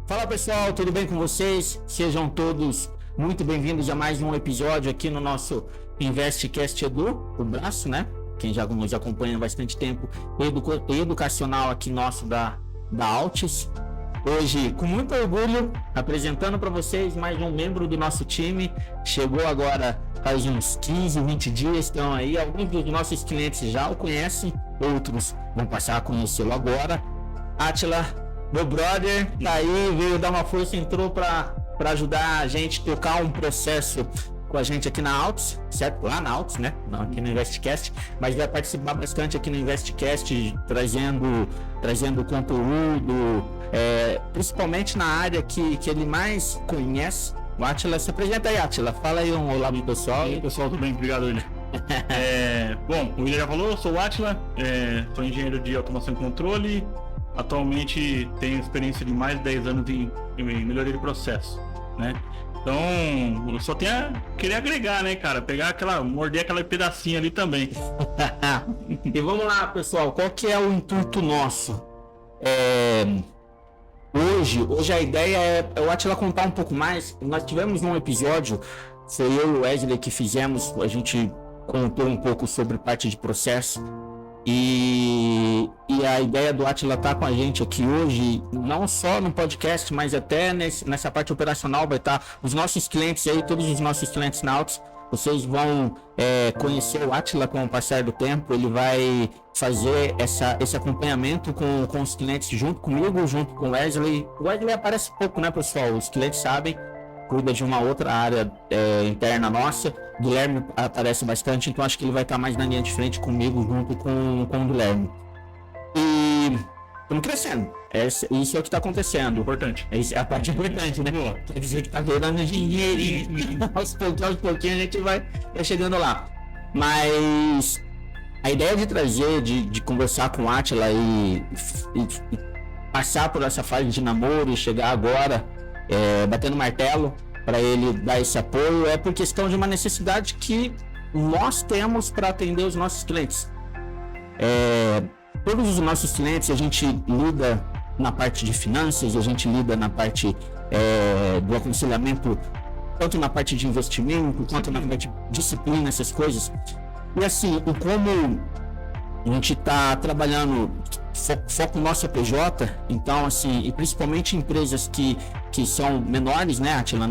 Fala pessoal, tudo bem com vocês? Sejam todos muito bem-vindos a mais um episódio aqui no nosso InvestCast Edu, o braço, né? Quem já nos acompanha há bastante tempo, educacional aqui nosso da Altis. Hoje, com muito orgulho, apresentando para vocês mais um membro do nosso time. Chegou agora faz uns 15, 20 dias, estão aí. Alguns dos nossos clientes já o conhecem, outros vão passar a conhecê-lo agora. Átila, meu brother, tá aí, veio dar uma força, entrou para ajudar a gente a tocar um processo com a gente aqui na Altis, certo? Lá na Altis, né? Não aqui no InvestCast, mas vai participar bastante aqui no InvestCast, trazendo conteúdo, principalmente na área que ele mais conhece. O Átila, se apresenta aí, Átila. Fala aí um olá pro pessoal. E aí, pessoal, tudo bem? Obrigado, William. Bom, o William já falou, eu sou o Átila, sou engenheiro de automação e controle. Atualmente tenho experiência de mais de 10 anos em melhoria de processo, né? Então, eu só tenho a querer agregar, né, cara? Morder aquela pedacinho ali também. E vamos lá, pessoal, qual que é o intuito nosso? Hoje a ideia é o Átila contar um pouco mais. Nós tivemos um episódio, foi eu e o Wesley que fizemos, a gente contou um pouco sobre parte de processo. E a ideia do Átila estar com a gente aqui hoje, não só no podcast, mas até nessa parte operacional, vai estar os nossos clientes aí, todos os nossos clientes na Altis. Vocês vão conhecer o Átila com o passar do tempo. Ele vai fazer esse acompanhamento com os clientes junto comigo, junto com o Wesley. O Wesley aparece pouco, né, pessoal? Os clientes sabem, cuida de uma outra área interna nossa. Guilherme aparece bastante, então acho que ele vai estar mais na linha de frente comigo, junto com o Guilherme. E estamos crescendo. Isso é o que está acontecendo. Importante. Essa é a parte importante, né? Quer dizer que tá virando dinheirinho. Aos pouquinhos a gente vai chegando lá. Mas a ideia de trazer, de conversar com o Átila e passar por essa fase de namoro e chegar agora batendo martelo para ele dar esse apoio é por questão de uma necessidade que nós temos para atender os nossos clientes. Todos os nossos clientes a gente lida na parte de finanças, a gente lida na parte do aconselhamento, tanto na parte de investimento quanto na parte de disciplina, essas coisas. E assim, como a gente está trabalhando foco nosso é PJ, então assim, e principalmente empresas que são menores, né, Átila?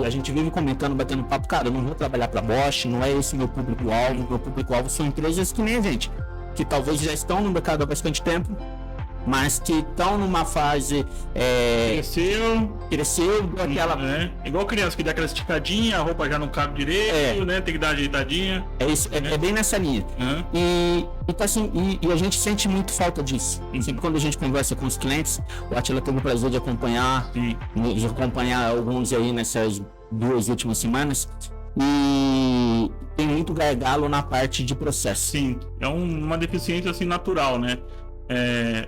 A gente vive comentando, batendo papo, cara, eu não vou trabalhar para Bosch, não é esse meu público-alvo são empresas que nem a gente, que talvez já estão no mercado há bastante tempo, mas que estão numa fase cresceu aquela igual criança que dá aquela esticadinha, a roupa já não cabe direito, né? Tem que dar ajeitadinha. É bem nessa linha. E tá assim, e a gente sente muito falta disso. Sempre quando a gente conversa com os clientes, o Átila teve o prazer de acompanhar alguns aí nessas 2 últimas semanas. E tem muito gargalo na parte de processo. Sim, é uma deficiência assim natural, né?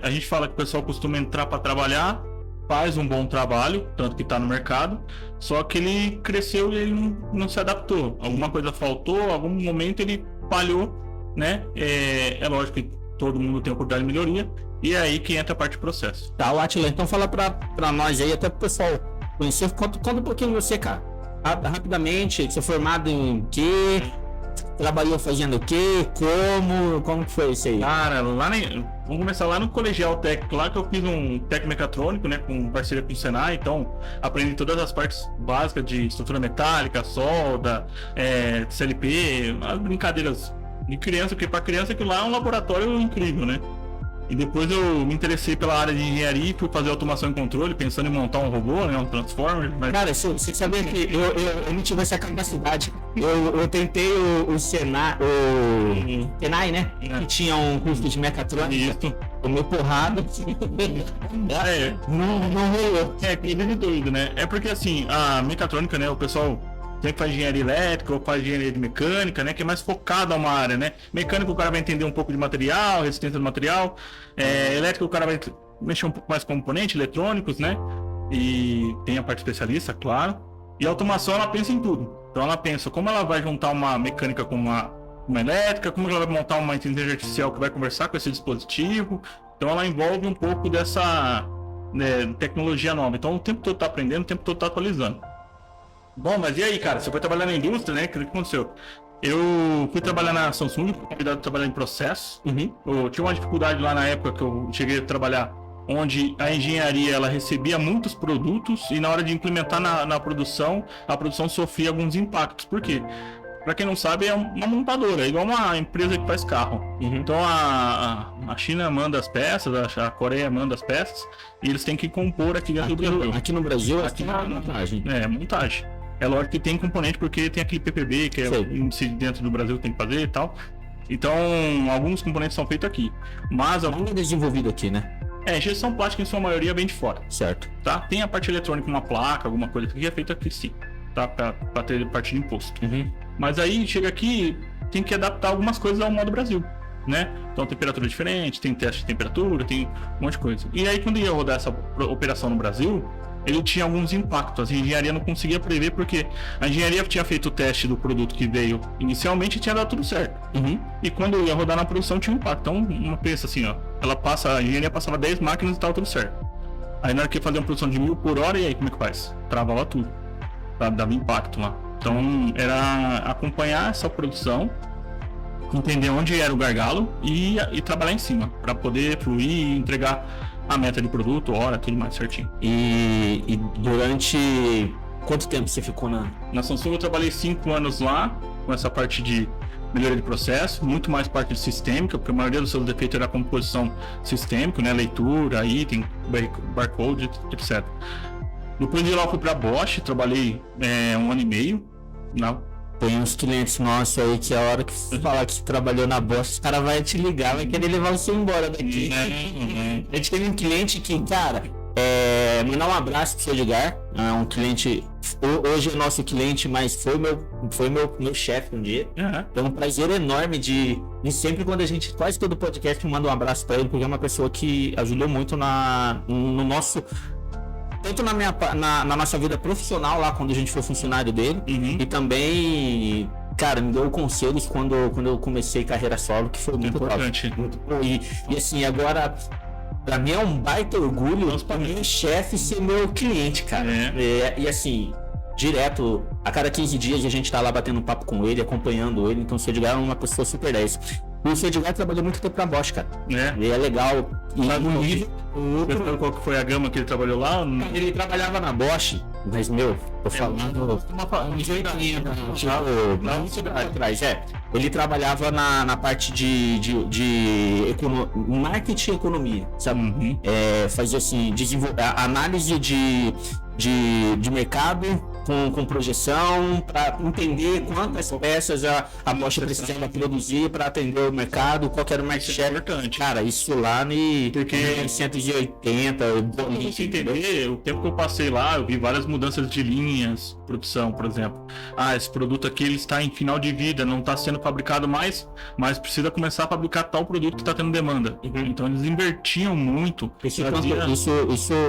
A gente fala que o pessoal costuma entrar para trabalhar, faz um bom trabalho, tanto que está no mercado, só que ele cresceu e ele não se adaptou. Alguma coisa faltou, algum momento ele falhou, né? É lógico que todo mundo tem oportunidade de melhoria, e é aí que entra a parte de processo. Tá, Átila, então fala para nós aí, até pro pessoal conhecer, conta um pouquinho de você, cara. Rapidamente, você é formado em quê? Trabalhou fazendo o quê? Como que foi isso aí? Cara, vamos começar lá no colegial técnico, lá que eu fiz um técnico mecatrônico, né, com parceria com o Senai, então aprendi todas as partes básicas de estrutura metálica, solda, CLP, as brincadeiras de criança, porque para criança aquilo lá é um laboratório incrível, né? E depois eu me interessei pela área de engenharia e fui fazer automação e controle, pensando em montar um robô, né, um transformer. Mas... Cara, você sabia que eu não tive essa capacidade. Eu tentei o Senai, né? Que tinha um curso de mecatrônica. Isso. Tomei porrada. Não rolou. Que doido, né? É porque assim, a mecatrônica, né, o pessoal sempre faz engenharia elétrica ou faz engenharia de mecânica, né? Que é mais focado a uma área, né? Mecânico o cara vai entender um pouco de material, resistência do material. Elétrico o cara vai mexer um pouco mais com componentes eletrônicos, né? E tem a parte especialista, claro. E a automação, ela pensa em tudo. Então ela pensa como ela vai juntar uma mecânica com uma elétrica, como ela vai montar uma inteligência artificial que vai conversar com esse dispositivo. Então ela envolve um pouco tecnologia nova. Então o tempo todo tá aprendendo, o tempo todo tá atualizando. Bom, mas e aí, cara? Você foi trabalhar na indústria, né? O que aconteceu? Eu fui trabalhar na Samsung, fui convidado a trabalhar em processos. Eu tinha uma dificuldade lá na época que eu cheguei a trabalhar, onde a engenharia ela recebia muitos produtos e na hora de implementar na produção, a produção sofria alguns impactos. Por quê? Para quem não sabe, é uma montadora, é igual uma empresa que faz carro. Então a China manda as peças, a Coreia manda as peças e eles têm que compor aqui dentro do Brasil. Aqui no Brasil, aqui na montagem. Montagem. É lógico que tem componente porque tem aquele PPB que é índice dentro do Brasil que tem que fazer e tal. Então alguns componentes são feitos aqui. Mas não é desenvolvido aqui, né? Injeção plástica em sua maioria vem de fora. Certo. Tá? Tem a parte eletrônica, uma placa, alguma coisa que é feita aqui sim. Tá? Pra ter parte de imposto. Mas aí chega aqui, tem que adaptar algumas coisas ao modo Brasil, né? Então temperatura diferente, tem teste de temperatura, tem um monte de coisa. E aí quando ia rodar essa operação no Brasil, ele tinha alguns impactos. A engenharia não conseguia prever porque a engenharia tinha feito o teste do produto que veio inicialmente e tinha dado tudo certo. E quando ia rodar na produção tinha um impacto. Então uma pensa assim, ó, a engenharia passava 10 máquinas e estava tudo certo. Aí na hora que ia fazer uma produção de 1000 por hora, e aí como é que faz? Travava tudo. Dava impacto lá. Então era acompanhar essa produção, entender onde era o gargalo e trabalhar em cima para poder fluir e entregar a meta de produto, hora, tudo mais certinho. E durante quanto tempo você ficou na Samsung? Eu trabalhei 5 anos lá com essa parte de melhoria de processo, muito mais parte de sistêmica, porque a maioria dos seus defeitos era composição sistêmica, né, leitura, item, barcode, etc. Depois de lá eu fui para Bosch, trabalhei 1 ano e meio. Tem uns clientes nossos aí que a hora que você falar que trabalhou na Bosch, o cara vai te ligar, vai querer levar você embora daqui. A gente teve um cliente que, cara, mandar um abraço pro seu Edgar, é um cliente, hoje é nosso cliente, mas foi meu chefe um dia. Então é um prazer enorme de sempre quando a gente, quase todo podcast, manda um abraço para ele, porque é uma pessoa que ajudou muito no nosso... Tanto na nossa vida profissional lá, quando a gente foi funcionário dele, e também, cara, me deu conselhos quando eu comecei carreira solo, que foi muito importante. Muito bom. E assim, agora, pra mim é um baita orgulho pra meu chefe ser meu cliente, cara. E assim, direto, a cada 15 dias a gente tá lá batendo um papo com ele, acompanhando ele, então o Edgar é uma pessoa super 10. E o Edgar trabalhou muito tempo na Bosch, cara. E é legal. Qual que foi a gama que ele trabalhou lá? Ele trabalhava na Bosch, mas tô falando atrás. Ele trabalhava na parte de marketing e economia, sabe? Fazia assim, análise de mercado com projeção, para entender quantas peças a Bosch precisava produzir para atender o mercado, qual que era o market share. Importante. Cara, isso lá porque 1980. Pra você entender, o tempo que eu passei lá, eu vi várias mudanças de linhas, produção, por exemplo. Esse produto aqui ele está em final de vida, não está sendo fabricado mais, mas precisa começar a fabricar tal produto que está tendo demanda. Então eles invertiam muito. Isso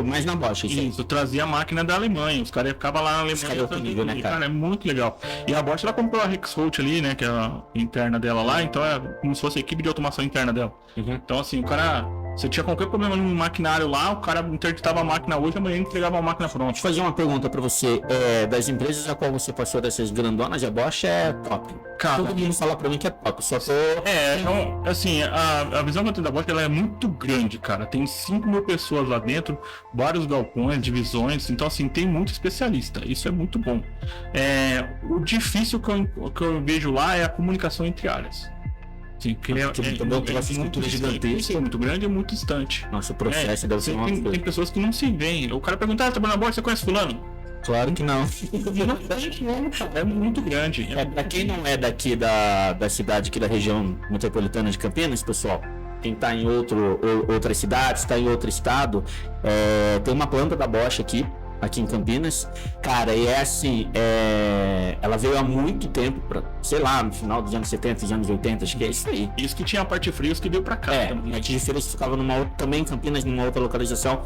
mais na Bosch. Isso trazia a máquina da Alemanha, os caras ficavam lá na Alemanha. Né, cara? É muito legal. E a Bosch ela comprou a Rexroth ali, né, que é a interna dela lá, então é como se fosse a equipe de automação interna dela. Então assim, o cara, você tinha qualquer problema no maquinário lá, o cara interditava a máquina hoje, amanhã entregava a máquina pronta. Deixa eu fazer uma pergunta pra você, das empresas a qual você passou dessas grandonas, a Bosch é top. Cara, todo mundo fala pra mim que é top, só tô... então, assim, a visão que eu tenho da Bosch, ela é muito grande, cara, tem 5.000 pessoas lá dentro, vários galpões, divisões, então assim, tem muito especialista, isso é muito bom. O difícil que eu vejo lá é a comunicação entre áreas. Sim, porque uma estrutura gigantesca. É muito grande e muito distante. Nossa, o processo deve ser uma coisa. Tem pessoas que não se veem. O cara pergunta, trabalha na Bosch, você conhece fulano? Claro que não. É muito grande. Pra quem não é daqui da cidade, aqui da região metropolitana de Campinas, pessoal, quem tá em outra cidade, está em outro estado, tem uma planta da Bosch aqui em Campinas, cara, e assim, ela veio há muito tempo, sei lá, no final dos anos 70, dos anos 80, acho que é isso aí. Isso que tinha a parte fria, isso que veio pra cá. A parte de feiras ficava também em Campinas, numa outra localização.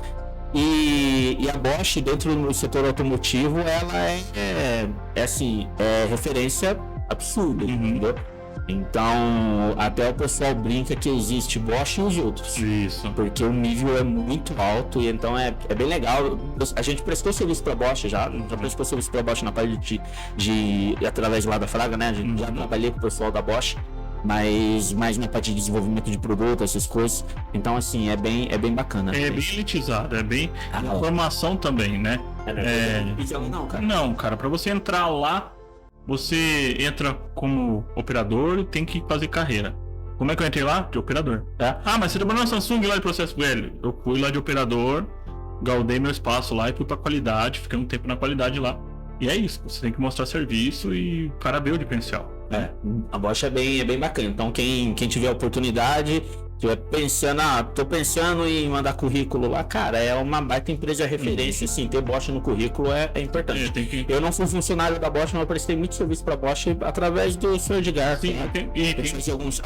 E a Bosch, dentro do setor automotivo, ela é referência absurda, entendeu? Então, até o pessoal brinca que existe Bosch e os outros. Isso. Porque o nível é muito alto e então é bem legal. A gente prestou serviço para Bosch já prestou serviço para Bosch na parte de através lá da Fraga, né? A gente já trabalhei com o pessoal da Bosch, mas mais na parte de desenvolvimento de produto, essas coisas. Então, assim, é bem bacana. É bem elitizado, é bem formação também, né? Não, cara. Não, cara, para você entrar lá, você entra como operador e tem que fazer carreira. Como é que eu entrei lá? De operador. Ah, mas você trabalhou na Samsung lá de processo velho. Eu fui lá de operador, galdei meu espaço lá e fui pra qualidade, fiquei um tempo na qualidade lá. E é isso, você tem que mostrar serviço e o cara vê o diferencial. A Bosch é bem bacana. Então, quem tiver a oportunidade, estiver pensando, tô pensando em mandar currículo lá, cara, é uma baita empresa de referência, assim, ter Bosch no currículo é importante. Eu não fui funcionário da Bosch, mas eu prestei muito serviço pra Bosch através do Sr. Edgar. Sim, tem alguns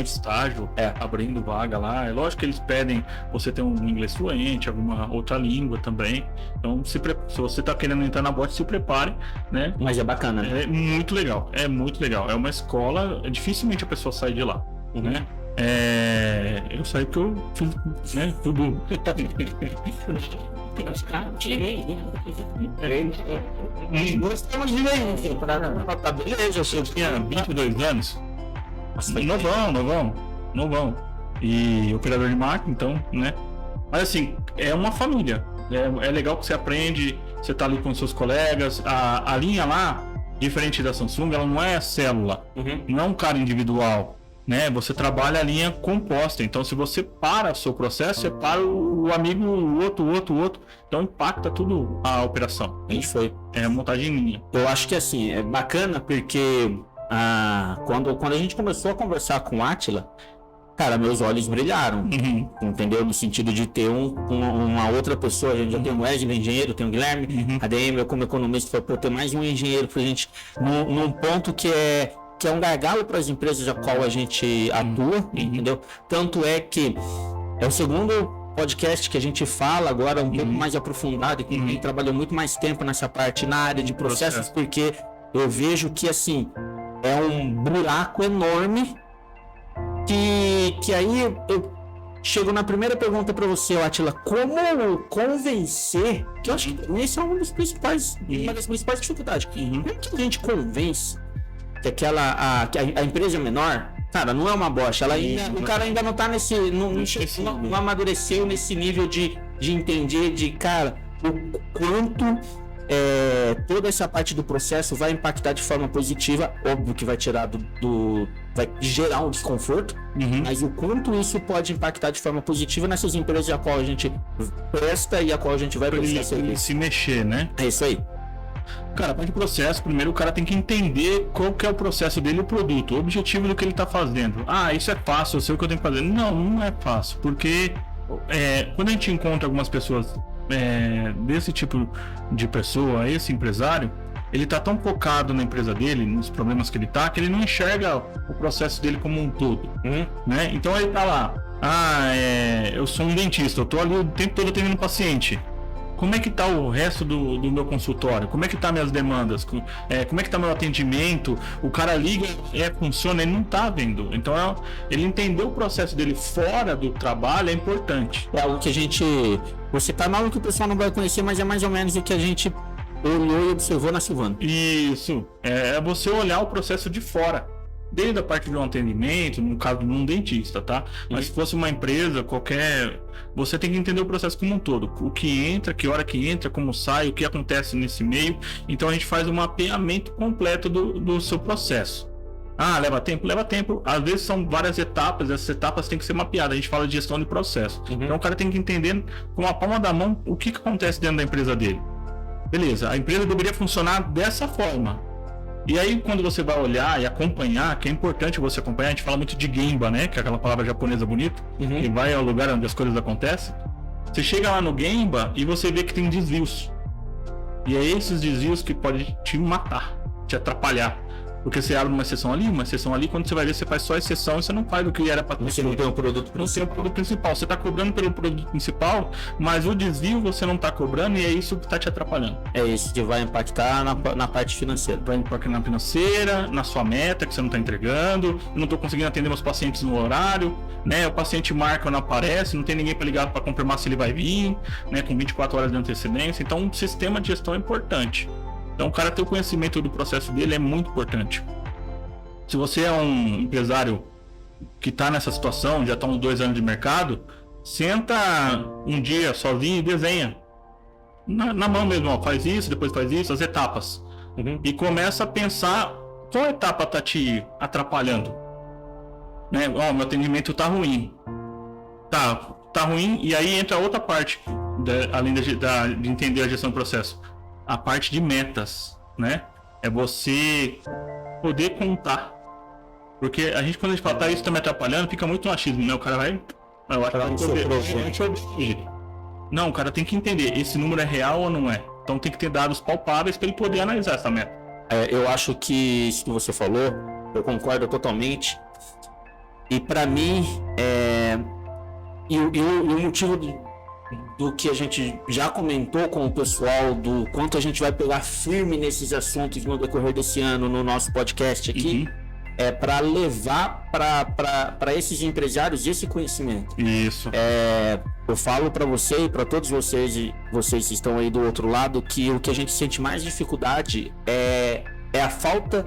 estágio abrindo vaga lá. É lógico que eles pedem você ter um inglês fluente, alguma outra língua também. Então, se você tá querendo entrar na Bosch, se prepare, né? Mas é bacana, né? É muito legal, é muito legal. É uma escola, dificilmente a pessoa sai de lá, né? Eu saí porque eu fiz, né, tudo. Gostamos de ver. Tá beleza, eu tinha 22 anos. Novão. E operador de máquina, então, né? Mas assim, é uma família. É legal que você aprende, você tá ali com seus colegas. A linha lá, diferente da Samsung, ela não é célula, não é um cara individual. Né? Você trabalha a linha composta, então se você para o seu processo, você para o amigo, o outro, então impacta tudo a operação. A gente foi. É montagem em linha. Eu acho que assim, é bacana porque quando a gente começou a conversar com o Átila, cara, meus olhos brilharam, entendeu? No sentido de ter uma outra pessoa. A gente já tem o Wesley, engenheiro, tem o Guilherme, a DM, eu como economista, foi para ter mais um engenheiro pra gente, num ponto que é um gargalo para as empresas a qual a gente atua, entendeu? Tanto é que é o segundo podcast que a gente fala agora um pouco mais aprofundado, que quem trabalhou muito mais tempo nessa parte na área de processos, porque eu vejo que assim é um buraco enorme que aí eu chego na primeira pergunta para você, Átila, como convencer, que eu acho que esse é uma das principais dificuldades, como que a gente convence que a empresa é menor, cara, não é uma Bosch, o cara ainda não tá não amadureceu nesse nível de entender cara, o quanto toda essa parte do processo vai impactar de forma positiva, óbvio que vai tirar vai gerar um desconforto, mas o quanto isso pode impactar de forma positiva nessas empresas a qual a gente presta e a qual a gente vai prestar serviço. Se mexer, né? É isso aí. Cara, a parte de processo, primeiro o cara tem que entender qual que é o processo dele e o produto, o objetivo do que ele tá fazendo. Isso é fácil, eu sei o que eu tenho que fazer. Não é fácil, porque quando a gente encontra algumas pessoas desse tipo de pessoa, esse empresário, ele tá tão focado na empresa dele, nos problemas que ele tá, que ele não enxerga o processo dele como um todo, né? Então ele tá lá, eu sou um dentista, eu tô ali o tempo todo atendendo paciente. Como é que tá o resto do meu consultório? Como é que tá minhas demandas? Como é que tá meu atendimento? O cara liga, funciona, ele não tá vendo. Então, ele entender o processo dele fora do trabalho é importante. É algo que você tá mal que o pessoal não vai conhecer, mas é mais ou menos o que a gente olhou e observou na Silvana. Isso. É você olhar o processo de fora. Desde a parte de um atendimento, no caso de um dentista, tá? Mas se fosse uma empresa, qualquer... Você tem que entender o processo como um todo. O que entra, que hora que entra, como sai, o que acontece nesse meio. Então a gente faz um mapeamento completo do seu processo. Leva tempo? Leva tempo. Às vezes são várias etapas, essas etapas têm que ser mapeadas. A gente fala de gestão de processo. Então o cara tem que entender com a palma da mão o que acontece dentro da empresa dele. Beleza, a empresa deveria funcionar dessa forma. E aí, quando você vai olhar e acompanhar, que é importante você acompanhar, a gente fala muito de Gemba, né? Que é aquela palavra japonesa bonita, que vai ao lugar onde as coisas acontecem. Você chega lá no Gemba e você vê que tem desvios. E é esses desvios que podem te matar, te atrapalhar. Porque você abre uma exceção ali, quando você vai ver, você faz só exceção e você não faz o que era para Você não tem um produto não tem o produto principal. Você está cobrando pelo produto principal, mas o desvio você não está cobrando e é isso que está te atrapalhando. É isso que vai impactar na parte financeira. Vai impactar na financeira, na sua meta que você não está entregando, eu não estou conseguindo atender meus pacientes no horário, né? O paciente marca ou não aparece, não tem ninguém para ligar para confirmar se ele vai vir, né? Com 24 horas de antecedência. Então, um sistema de gestão é importante. Então, o cara ter o conhecimento do processo dele é muito importante. Se você é um empresário que está nessa situação, já está uns 2 anos de mercado, senta um dia sozinho e desenha. Na mão mesmo, ó, faz isso, depois faz isso, as etapas. E começa a pensar qual etapa está te atrapalhando. Né? Ó, meu atendimento está ruim. Tá ruim, e aí entra outra parte, além de entender a gestão do processo. A parte de metas, né? É você poder contar. Porque a gente, quando a gente fala, tá, isso tá me atrapalhando, fica muito no achismo, né? O cara vai... Eu acho que não, o cara tem que entender, esse número é real ou não é? Então tem que ter dados palpáveis para ele poder analisar essa meta. Eu acho que isso que você falou, eu concordo totalmente. E para mim, o motivo do que a gente já comentou com o pessoal, do quanto a gente vai pegar firme nesses assuntos no decorrer desse ano no nosso podcast aqui, é para levar para esses empresários esse conhecimento. Isso. Eu falo para você e para todos vocês, e vocês que estão aí do outro lado, que o que a gente sente mais dificuldade é a falta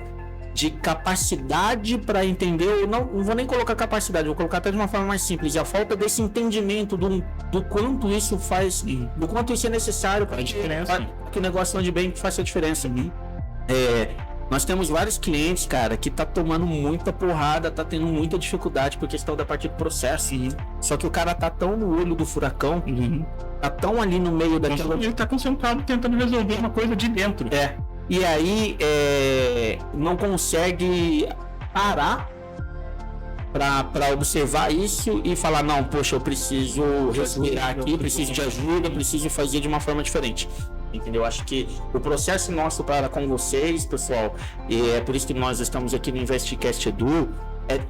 de capacidade para entender. Eu não vou nem colocar capacidade, vou colocar até de uma forma mais simples, a falta desse entendimento do quanto isso faz, do quanto isso é necessário para que o negócio ande bem, faça a diferença. Nós temos vários clientes, cara, que tá tomando muita porrada, tá tendo muita dificuldade por questão da parte do processo. Só que o cara tá tão no olho do furacão, tá tão ali no meio daquela... Ele tá concentrado tentando resolver uma coisa de dentro. E aí, não consegue parar para observar isso e falar, não, poxa, eu preciso respirar aqui, preciso de ajuda, preciso fazer de uma forma diferente. Entendeu? Acho que o processo nosso para com vocês, pessoal, e é por isso que nós estamos aqui no InvestCast Edu,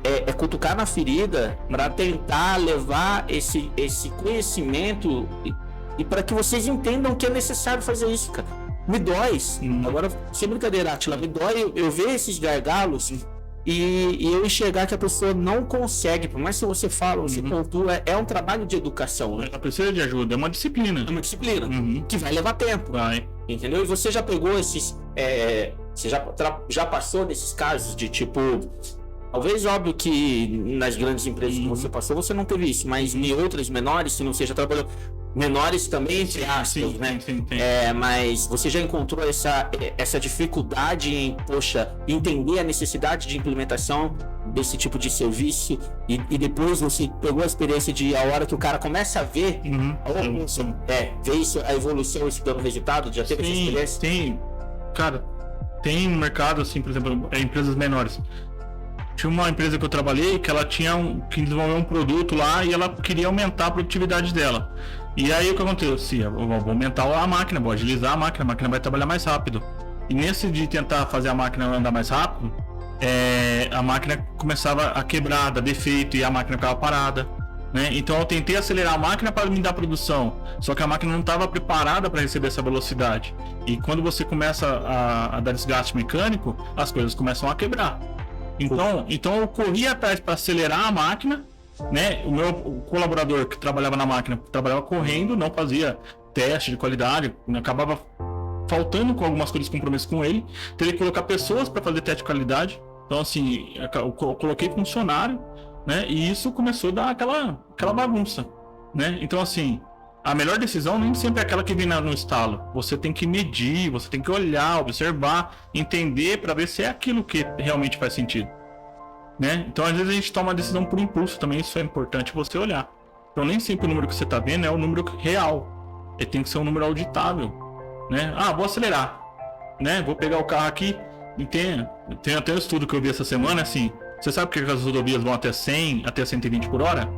é cutucar na ferida para tentar levar esse conhecimento e para que vocês entendam que é necessário fazer isso, cara. Me dói, agora, sem brincadeira, Atila, me dói eu ver esses gargalos e eu enxergar que a pessoa não consegue, por mais que você fala, você pontua, é um trabalho de educação, né? Ela precisa de ajuda, é uma disciplina. Que vai levar tempo. Entendeu? E você já pegou esses... você já passou desses casos de tipo... Talvez, óbvio que nas grandes empresas que você passou, você não teve isso, mas em outras menores, se não seja trabalhou... Menores também, entre aspas, né? Sim. Mas você já encontrou essa dificuldade em, entender a necessidade de implementação desse tipo de serviço e depois você pegou a experiência de a hora que o cara começa a ver ver isso, a evolução, isso dando resultado, já teve essa experiência? Tem, cara, tem um mercado assim, por exemplo, empresas menores. Tinha uma empresa que eu trabalhei que ela que desenvolveu um produto lá e ela queria aumentar a produtividade dela. E aí o que aconteceu? Eu vou aumentar a máquina, vou agilizar a máquina vai trabalhar mais rápido. E nesse de tentar fazer a máquina andar mais rápido, a máquina começava a quebrar, dar defeito e a máquina ficava parada. Né? Então eu tentei acelerar a máquina para me dar produção, só que a máquina não estava preparada para receber essa velocidade. E quando você começa a dar desgaste mecânico, as coisas começam a quebrar. Então eu corri atrás para acelerar a máquina, né? O meu colaborador que trabalhava na máquina trabalhava correndo, não fazia teste de qualidade, acabava faltando com algumas coisas de compromisso com ele, teria que colocar pessoas para fazer teste de qualidade. Então assim, eu coloquei funcionário, né? E isso começou a dar aquela bagunça, né? Então assim, a melhor decisão nem sempre é aquela que vem no estalo. Você tem que medir, você tem que olhar, observar, entender para ver se é aquilo que realmente faz sentido, né? Então às vezes a gente toma a decisão por impulso também, isso é importante você olhar. Então nem sempre o número que você está vendo é o número real, ele tem que ser um número auditável, né? Vou acelerar, né? Vou pegar o carro aqui e tem até um estudo que eu vi essa semana, assim, você sabe que as rodovias vão até 100, até 120 por hora?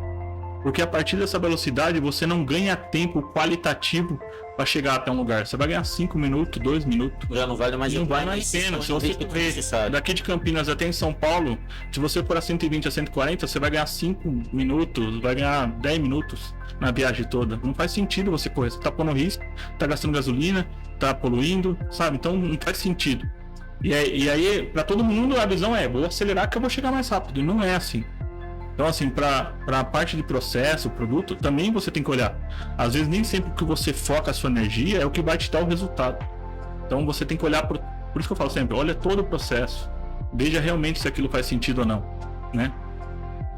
Porque a partir dessa velocidade você não ganha tempo qualitativo para chegar até um lugar. Você vai ganhar 5 minutos, 2 minutos. Já não vale mais Não vale mais pena. Se você correr daqui de Campinas até em São Paulo, se você for a 120 a 140, você vai ganhar 5 minutos, vai ganhar 10 minutos na viagem toda. Não faz sentido você correr. Você tá pondo risco, tá gastando gasolina, tá poluindo, sabe? Então não faz sentido. E aí, para todo mundo, a visão é: vou acelerar que eu vou chegar mais rápido. E não é assim. Então, assim, para a parte de processo, produto, também você tem que olhar. Às vezes, nem sempre que você foca a sua energia é o que vai te dar o resultado. Então, você tem que olhar por isso que eu falo sempre: olha todo o processo. Veja realmente se aquilo faz sentido ou não, né?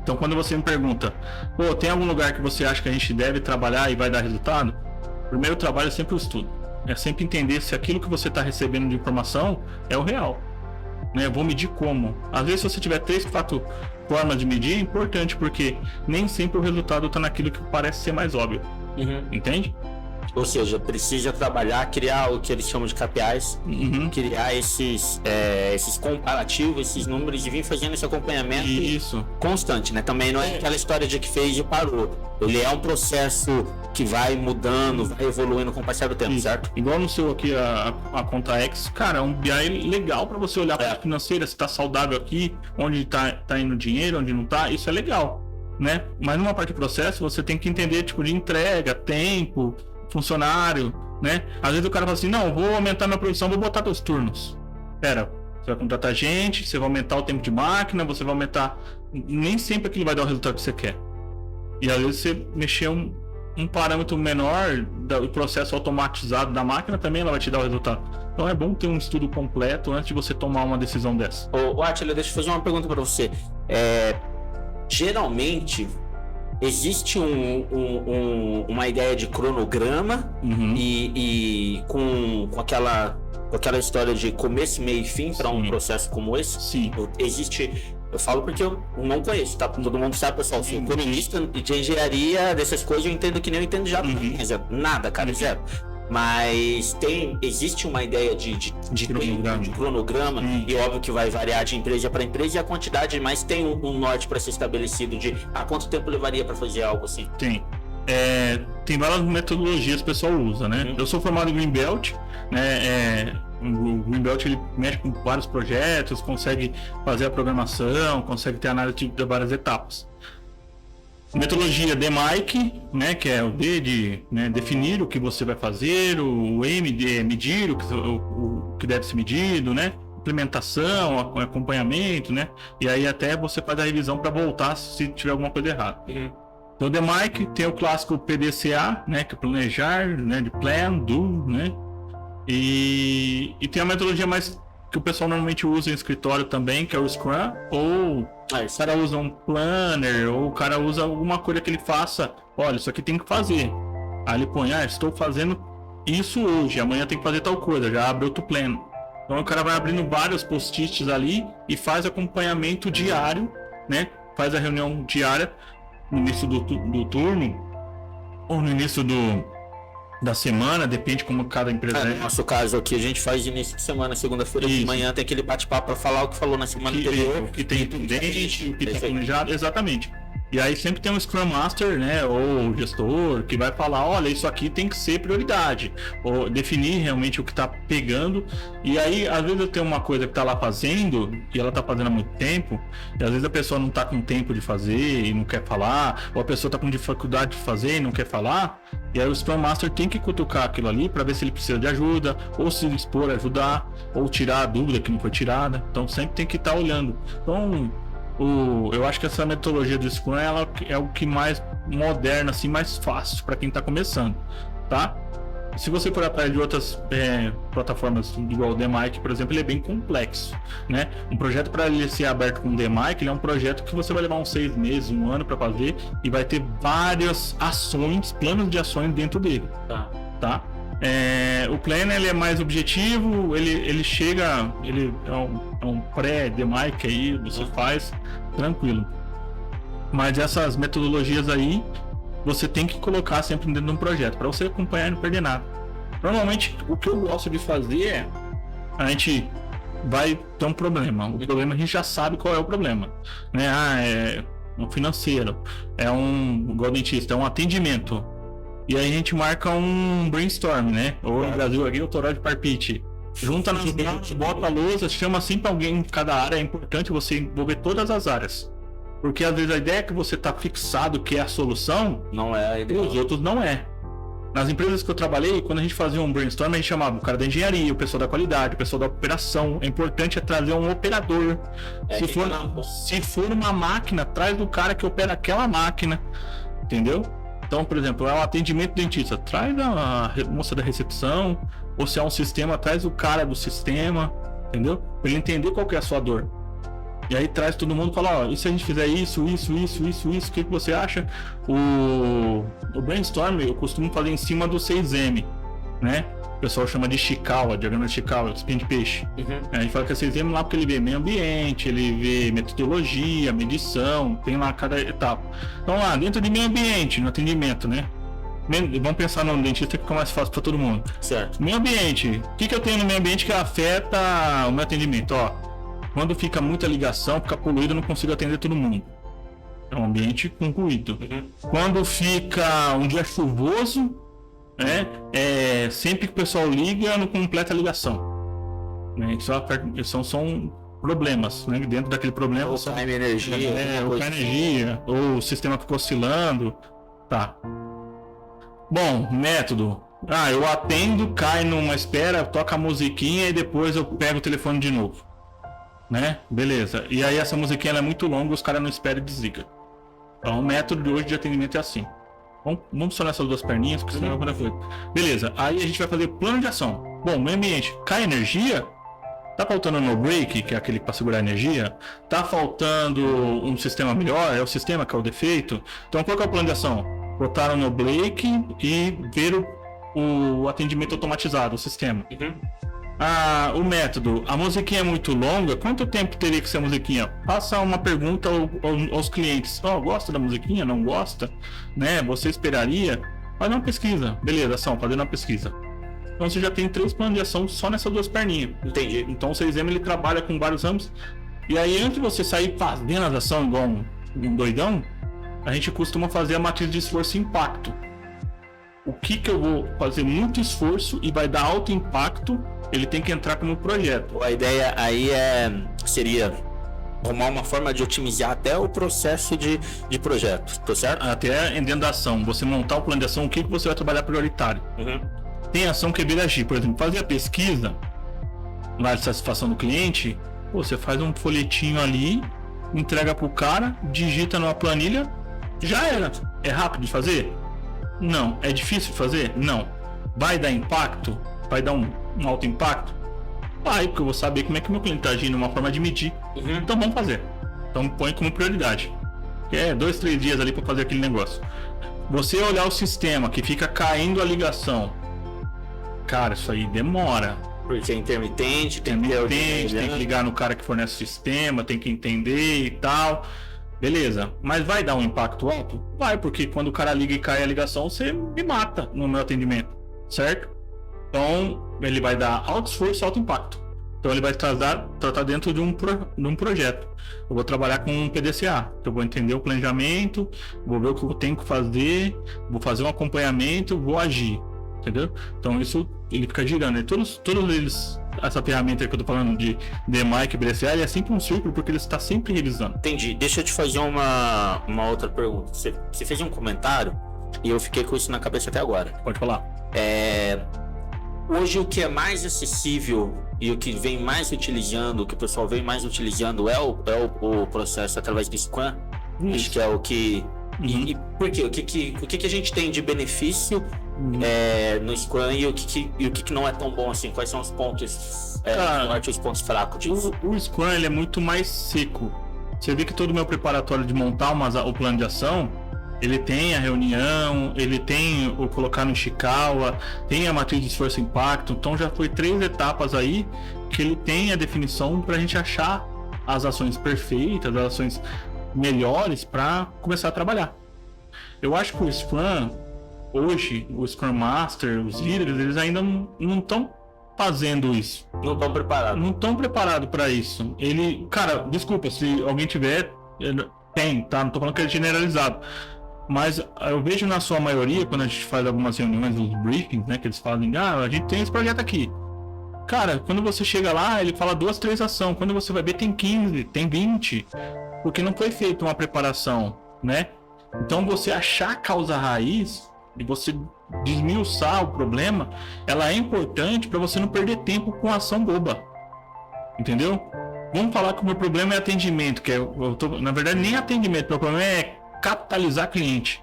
Então, quando você me pergunta, pô, tem algum lugar que você acha que a gente deve trabalhar e vai dar resultado? O primeiro trabalho é sempre o estudo. É sempre entender se aquilo que você está recebendo de informação é o real. Né? Vou medir como? Às vezes, se você tiver 3, 4 formas de medir, é importante, porque nem sempre o resultado está naquilo que parece ser mais óbvio. Entende? Ou seja, precisa trabalhar, criar o que eles chamam de KPIs, criar esses comparativos, esses números, e vir fazendo esse acompanhamento constante, né? Também não é aquela história de que fez e parou. Ele é um processo que vai mudando, vai evoluindo com o passar do tempo, certo? Igual no seu aqui, a conta X, cara, é um BI legal para você olhar para a financeira, se tá saudável aqui, onde tá indo dinheiro, onde não tá, isso é legal, né? Mas numa parte de processo, você tem que entender, tipo, de entrega, tempo, funcionário, né? Às vezes o cara fala assim: não, vou aumentar minha produção, vou botar 2 turnos. Pera, você vai contratar gente, você vai aumentar o tempo de máquina, você vai aumentar... Nem sempre aquilo vai dar o resultado que você quer. E às vezes você mexer um parâmetro menor do processo automatizado da máquina, também ela vai te dar o resultado. Então é bom ter um estudo completo antes de você tomar uma decisão dessa. Ô, Átila, deixa eu fazer uma pergunta para você. Geralmente existe uma ideia de cronograma e com aquela história de começo, meio e fim para um processo como esse? Sim. Eu falo porque eu não conheço, tá? Todo mundo sabe, pessoal. Sou economista de engenharia, dessas coisas eu entendo que nem eu entendo já. Nada, cara, zero. Mas existe uma ideia de cronograma, e óbvio que vai variar de empresa para empresa, e a quantidade, mas tem um norte para ser estabelecido de quanto tempo levaria para fazer algo assim? Tem várias metodologias que o pessoal usa, né? Eu sou formado em Greenbelt, né? O Greenbelt, ele mexe com vários projetos, consegue fazer a programação, consegue ter análise de várias etapas. Metodologia DMAIC, né, que é o D de definir o que você vai fazer, o M de medir o que deve ser medido, né, implementação, acompanhamento, né, e aí até você faz a revisão para voltar se tiver alguma coisa errada. Então, o DMAIC tem o clássico PDCA, né, que é planejar, né, de plan, do, né, e tem a metodologia mais que o pessoal normalmente usa em escritório também, que é o Scrum, ou o cara usa um planner, ou o cara usa alguma coisa que ele faça: olha, isso aqui tem que fazer. Aí ele põe: estou fazendo isso hoje, amanhã tem que fazer tal coisa, já abre outro plano. Então o cara vai abrindo vários post-its ali e faz acompanhamento diário, né? Faz a reunião diária no início do turno, ou no início da semana, depende como cada empresa No nosso caso aqui, a gente faz início de semana, segunda-feira de manhã, tem aquele bate-papo para falar o que falou na semana anterior. O que tem pendente, o que está planejado, exatamente. E aí sempre tem um Scrum Master, né, ou gestor, que vai falar: olha, isso aqui tem que ser prioridade, ou definir realmente o que está pegando. E aí, às vezes eu tenho uma coisa que está lá fazendo, e ela está fazendo há muito tempo, e às vezes a pessoa não está com tempo de fazer e não quer falar, ou a pessoa está com dificuldade de fazer e não quer falar, e aí o Scrum Master tem que cutucar aquilo ali para ver se ele precisa de ajuda, ou se dispor a ajudar, ou tirar a dúvida que não foi tirada. Então sempre tem que estar olhando. Então, eu acho que essa metodologia do Scrum ela é o que mais moderna, assim, mais fácil para quem está começando, tá? Se você for atrás de outras plataformas igual o DMAIC, por exemplo, ele é bem complexo, né? Um projeto, para ele ser aberto com o DMAIC, ele é um projeto que você vai levar uns 6 meses, 1 ano para fazer, e vai ter várias ações, planos de ações dentro dele, tá? O Planner, ele é mais objetivo, ele chega, ele é um pré-DMAIC aí, você faz tranquilo. Mas essas metodologias aí, você tem que colocar sempre dentro de um projeto, para você acompanhar e não perder nada. Normalmente, o que eu gosto de fazer é: a gente vai ter um problema. O problema, a gente já sabe qual é o problema, né? um financeiro, é igual dentista, é um atendimento. E aí a gente marca um brainstorm, né? Ou no Brasil aqui, o toró de parpite. Junta nas mãos, bota a lousa, chama sempre alguém em cada área. É importante você envolver todas as áreas. Porque às vezes a ideia que você tá fixado que é a solução, não é, e os outros não é. Nas empresas que eu trabalhei, quando a gente fazia um brainstorm, a gente chamava o cara da engenharia, o pessoal da qualidade, o pessoal da operação. É importante trazer um operador. Se for uma máquina, traz do cara que opera aquela máquina. Entendeu? Então, por exemplo, é um atendimento dentista, traz a moça da recepção, ou se é um sistema, traz o cara do sistema, entendeu? Pra ele entender qual que é a sua dor. E aí traz todo mundo e fala, ó, e se a gente fizer isso, o que você acha? O brainstorm eu costumo fazer em cima do 6M, né? O pessoal chama de Chikawa, diagrama de Chikawa, espinho de peixe. A gente fala que é 6M lá porque ele vê meio ambiente, ele vê metodologia, medição, tem lá cada etapa. Então lá, dentro de meio ambiente, no atendimento, né? Vamos pensar no dentista que fica mais fácil para todo mundo. Certo. Meio ambiente, o que eu tenho no meio ambiente que afeta o meu atendimento? Ó, quando fica muita ligação, fica poluído, eu não consigo atender todo mundo. É um ambiente com ruído. Quando fica um dia chuvoso, sempre que o pessoal liga, não completa a ligação. Né? São problemas, né? Dentro daquele problema. Ou cai energia. Ou cai energia, ou o sistema fica oscilando. Tá. Bom, método. Eu atendo, cai numa espera, toca a musiquinha e depois eu pego o telefone de novo. Né? Beleza. E aí essa musiquinha ela é muito longa, os caras não esperam e desligam. Então o método de hoje de atendimento é assim. Vamos só nessas duas perninhas, porque senão é coisa. Beleza, aí a gente vai fazer plano de ação. Bom, meio ambiente, cai energia? Tá faltando no break, que é aquele para segurar a energia? Tá faltando um sistema melhor? É o sistema que é o defeito? Então qual que é o plano de ação? Botar no break e ver o atendimento automatizado, o sistema. O método, a musiquinha é muito longa, quanto tempo teria que ser a musiquinha? Passa uma pergunta aos clientes, gosta da musiquinha, não gosta, né? Você esperaria? Faz uma pesquisa, beleza, ação, fazendo uma pesquisa. Então você já tem 3 planos de ação só nessas duas perninhas. Entendi. Então o 6M ele trabalha com vários ramos, e aí antes de você sair fazendo as ações igual um doidão, a gente costuma fazer a matriz de esforço e impacto. O que eu vou fazer muito esforço e vai dar alto impacto, ele tem que entrar como projeto. A ideia aí seria arrumar uma forma de otimizar até o processo de projeto, tá certo? Até dentro da ação, você montar o plano de ação, o que você vai trabalhar prioritário. Tem ação que vira agir, por exemplo, fazer a pesquisa lá de satisfação do cliente, você faz um folhetinho ali, entrega pro cara, digita numa planilha, já era. É rápido de fazer? Não. É difícil de fazer? Não. Vai dar impacto? Vai dar um alto impacto? Vai, porque eu vou saber como é que meu cliente está agindo, uma forma de medir. Então vamos fazer. Então põe como prioridade. Que 2, 3 dias ali para fazer aquele negócio. Você olhar o sistema que fica caindo a ligação. Cara, isso aí demora. Porque é intermitente, tem que ligar no cara que fornece o sistema, tem que entender e tal. Beleza, mas vai dar um impacto alto? Vai, porque quando o cara liga e cai a ligação, você me mata no meu atendimento, certo? Então, ele vai dar alto esforço e alto impacto. Então, ele vai tratar dentro de um projeto. Eu vou trabalhar com um PDCA, eu vou entender o planejamento, vou ver o que eu tenho que fazer, vou fazer um acompanhamento, vou agir, entendeu? Então, isso, ele fica girando. E todos eles, essa ferramenta que eu tô falando de DMAIC e PDCA, ele é sempre um círculo, porque ele está sempre revisando. Entendi. Deixa eu te fazer uma outra pergunta. Você fez um comentário e eu fiquei com isso na cabeça até agora. Pode falar. Hoje o que é mais acessível e o que vem mais utilizando, o que o pessoal vem mais utilizando é o processo através do Scrum. Acho que é o que... E por quê? O que a gente tem de benefício no Scrum e o que não é tão bom assim? Quais são os pontos fortes e os pontos fracos disso? O Scrum ele é muito mais seco. Você vê que todo o meu preparatório de montar o plano de ação, ele tem a reunião, ele tem o colocar no Chikawa, tem a matriz de esforço e impacto. Então já foi 3 etapas aí que ele tem a definição para a gente achar as ações perfeitas, as ações melhores para começar a trabalhar. Eu acho que o Scrum, hoje, o Scrum Master, os líderes, eles ainda não estão fazendo isso. Não estão preparados. Não estão preparados para isso. Cara, desculpa, se alguém tiver, Tem, tá? Não tô falando que é generalizado. Mas eu vejo na sua maioria, quando a gente faz algumas reuniões, os briefings, né? Que eles fazem, a gente tem esse projeto aqui. Cara, quando você chega lá, ele fala 2, 3 ações. Quando você vai ver, tem 15, tem 20. Porque não foi feita uma preparação, né? Então você achar a causa raiz e você desmiuçar o problema, ela é importante para você não perder tempo com ação boba. Entendeu? Vamos falar que o meu problema é atendimento, que na verdade nem atendimento, meu problema é capitalizar cliente.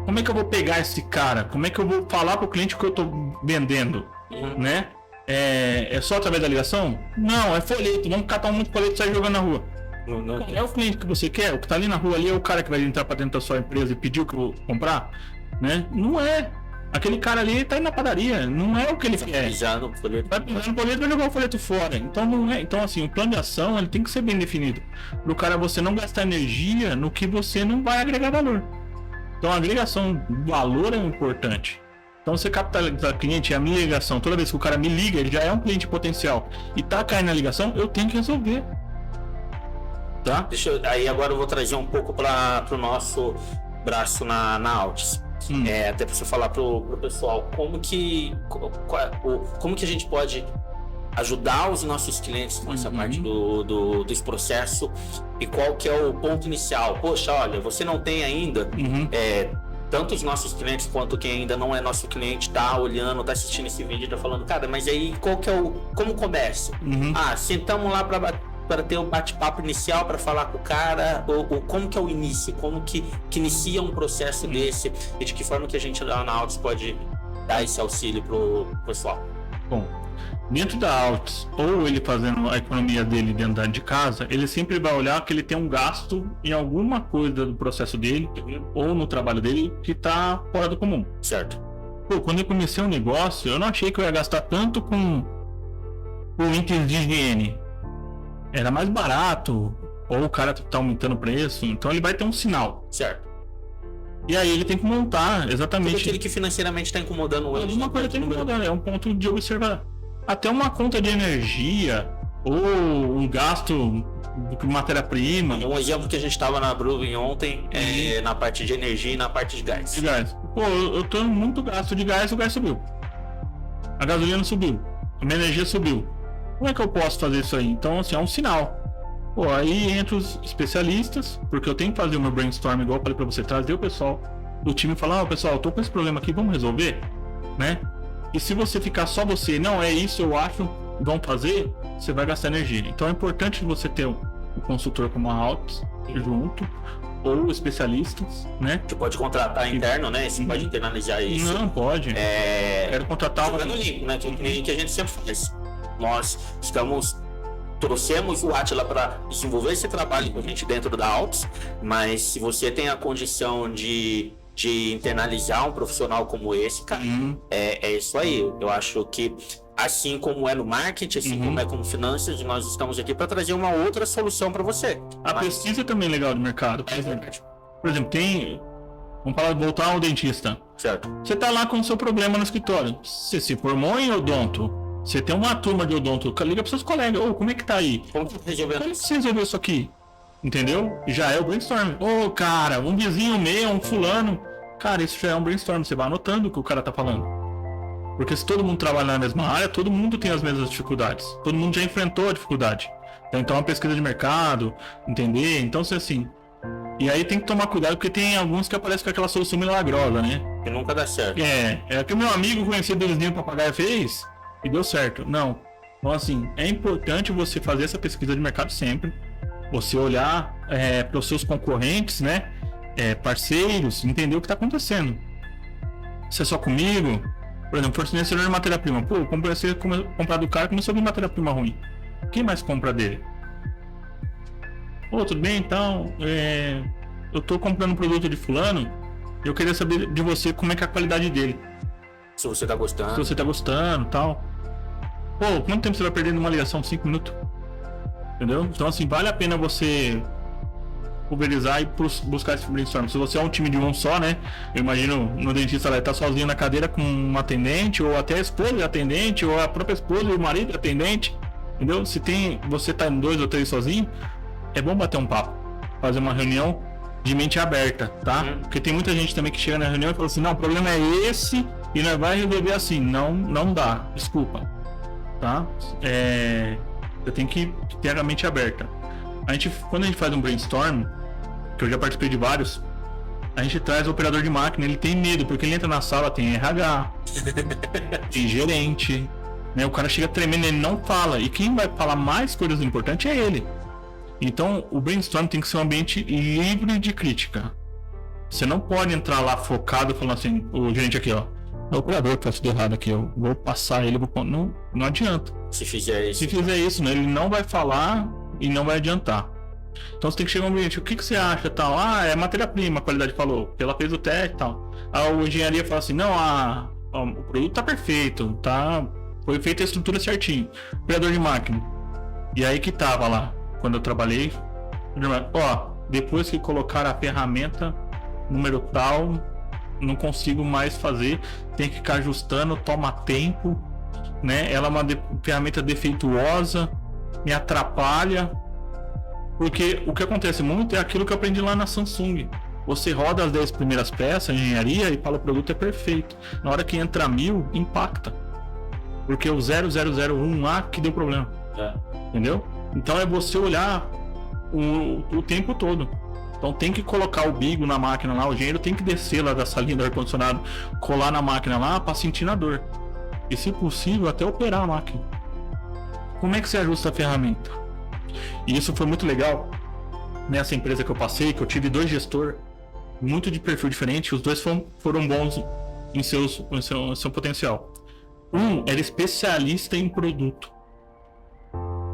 Como é que eu vou pegar esse cara? Como é que eu vou falar pro cliente o que eu tô vendendo? Né? É só através da ligação? Não, é folheto. Vamos catar muito folheto e sair jogando na rua. É o cliente que você quer? O que tá ali na rua ali é o cara que vai entrar pra dentro da sua empresa e pedir o que eu vou comprar? Né? Não é. Aquele cara ali tá indo na padaria. Não é o que ele quer. Vai pisar no folheto, vai jogar o folheto fora. Então não é. Então assim, o plano de ação ele tem que ser bem definido. Pro cara você não gastar energia no que você não vai agregar valor. Então a agregação do valor é importante. Então você capitalizar cliente, a minha ligação, toda vez que o cara me liga, ele já é um cliente potencial. E tá caindo na ligação, eu tenho que resolver. Tá? Aí agora eu vou trazer um pouco para o nosso braço na Altis. Até para você falar pro pessoal como que a gente pode ajudar os nossos clientes com essa parte desse processo e qual que é o ponto inicial. Poxa, olha, você não tem ainda tanto os nossos clientes quanto quem ainda não é nosso cliente tá olhando, tá assistindo esse vídeo e tá falando, cara, mas aí qual que é como começa? Sentamos lá para ter um bate-papo inicial, para falar com o cara, ou como que é o início, como que inicia um processo desse e de que forma que a gente lá na Altis pode dar esse auxílio pro pessoal. Bom, dentro da Altis, ou ele fazendo a economia dele dentro de casa, ele sempre vai olhar que ele tem um gasto em alguma coisa do processo dele, ou no trabalho dele, que tá fora do comum. Certo. Pô, quando eu comecei um negócio, eu não achei que eu ia gastar tanto com itens de higiene. Era mais barato, ou o cara tá aumentando o preço, então ele vai ter um sinal. Certo. E aí ele tem que montar exatamente. Tudo aquele que financeiramente está incomodando ele. Alguma coisa está incomodando, é um ponto de observar. Até uma conta de energia, ou um gasto de matéria-prima. Um exemplo que a gente estava na Brewing ontem, na parte de energia e na parte de gás. De gás. Pô, eu tô muito gasto de gás, o gás subiu. A gasolina subiu, a minha energia subiu. Como é que eu posso fazer isso aí? Então, assim, é um sinal. Pô, aí entra os especialistas, porque eu tenho que fazer o meu brainstorm, igual eu falei pra você, trazer o pessoal do time e falar, pessoal, eu tô com esse problema aqui, vamos resolver? Né? E se você ficar só você, não é isso, eu acho, vão fazer, você vai gastar energia. Então é importante você ter um consultor como a Altis junto, ou especialistas, né? Você pode contratar interno, né? Você pode internalizar isso. Não, pode. Quero contratar jogando limpo, né? Que a gente sempre faz. Nós trouxemos o Átila para desenvolver esse trabalho com a gente dentro da Altis, mas se você tem a condição de internalizar um profissional como esse, cara, é isso aí. Eu acho que assim como é no marketing, assim como é com finanças, nós estamos aqui para trazer uma outra solução para você. A pesquisa também é legal do mercado. Por exemplo, vamos voltar ao dentista. Certo. Você tá lá com o seu problema no escritório. Você se formou em odonto. Você tem uma turma de odonto, liga para seus colegas, como é que tá aí? Como que você resolveu isso aqui? Entendeu? Já é o brainstorm. Cara, um vizinho meu, um fulano. Cara, isso já é um brainstorm, você vai anotando o que o cara tá falando. Porque se todo mundo trabalha na mesma área, todo mundo tem as mesmas dificuldades. Todo mundo já enfrentou a dificuldade. Então é uma pesquisa de mercado, entender? Então, assim... E aí tem que tomar cuidado, porque tem alguns que aparecem com aquela solução milagrosa, né? Que nunca dá certo. É que o meu amigo conhecido do vizinho papagaio fez... E deu certo. Não. Então, assim, é importante você fazer essa pesquisa de mercado sempre. Você olhar para os seus concorrentes, né? Parceiros, entender o que está acontecendo. Se é só comigo, por exemplo, fornecedor de matéria-prima. Pô, comecei a comprar do cara, começou a vir matéria-prima ruim. Quem mais compra dele? Pô, tudo bem, então, eu tô comprando um produto de fulano, eu queria saber de você como é que é a qualidade dele. Se você tá gostando. Se você tá gostando e tal. Pô, quanto tempo você vai perder numa ligação? 5 minutos? Entendeu? Então, assim, vale a pena você pulverizar e buscar esse brainstorm. Se você é um time de um só, né? Eu imagino no dentista lá, ele tá sozinho na cadeira com um atendente, ou até a esposa de atendente, ou a própria esposa e o marido de atendente. Entendeu? Se você tá em 2 ou 3 sozinho, é bom bater um papo. fazer uma reunião de mente aberta, tá? Porque tem muita gente também que chega na reunião e fala assim, não, o problema é esse e nós vai resolver assim. Não dá, desculpa, tá? Eu tenho que ter a mente aberta. Quando a gente faz um brainstorm, que eu já participei de vários, a gente traz o operador de máquina, ele tem medo, porque ele entra na sala, tem RH, tem gerente, né? O cara chega tremendo, ele não fala, e quem vai falar mais coisas importantes é ele. Então, o brainstorm tem que ser um ambiente livre de crítica. Você não pode entrar lá focado, falando assim, o gerente aqui, ó, é o operador que faz tudo errado aqui, eu vou passar ele, não adianta. Se fizer isso, né, ele não vai falar e não vai adiantar. Então você tem que chegar no ambiente, o que você acha, tal? É matéria-prima, a qualidade falou, porque ela fez o teste e tal. A engenharia fala assim, não, o produto tá perfeito, tá, foi feita a estrutura certinho. Operador de máquina. E aí que tava lá, quando eu trabalhei, depois que colocaram a ferramenta, número tal, não consigo mais fazer, tem que ficar ajustando, toma tempo, né? Ela é uma ferramenta defeituosa, me atrapalha. Porque o que acontece muito é aquilo que eu aprendi lá na Samsung. Você roda as 10 primeiras peças, engenharia, e fala o produto é perfeito. Na hora que entra 1000, impacta. Porque o 0001 lá que deu problema. Entendeu? Então é você olhar o tempo todo. Então tem que colocar o bigo na máquina lá, o engenheiro tem que descer lá da salinha do ar-condicionado, colar na máquina lá para sentir na dor. E se possível, até operar a máquina. Como é que você ajusta a ferramenta? E isso foi muito legal nessa empresa que eu passei, que eu tive 2 gestores muito de perfil diferente, os 2 foram bons em seu potencial. Um era especialista em produto,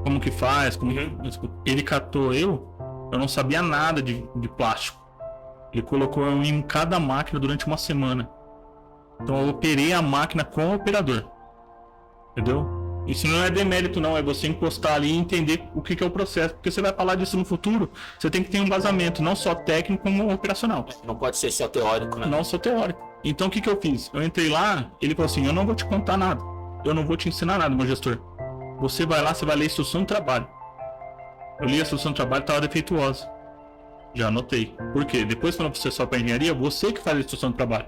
como que faz, ele catou eu não sabia nada de plástico, ele colocou em cada máquina durante uma semana, então eu operei a máquina com o operador, entendeu? Isso não é demérito não, é você encostar ali e entender o que é o processo, porque você vai falar disso no futuro, você tem que ter um embasamento, não só técnico, como operacional. Não pode ser só teórico, né? Não só teórico. Então o que eu fiz? Eu entrei lá, ele falou assim, eu não vou te contar nada, eu não vou te ensinar nada, meu gestor. Você vai lá, você vai ler a instrução de trabalho. Eu li a instrução de trabalho, estava defeituosa. Já anotei. Por quê? Depois quando você sobe para engenharia, você que faz a instrução de trabalho.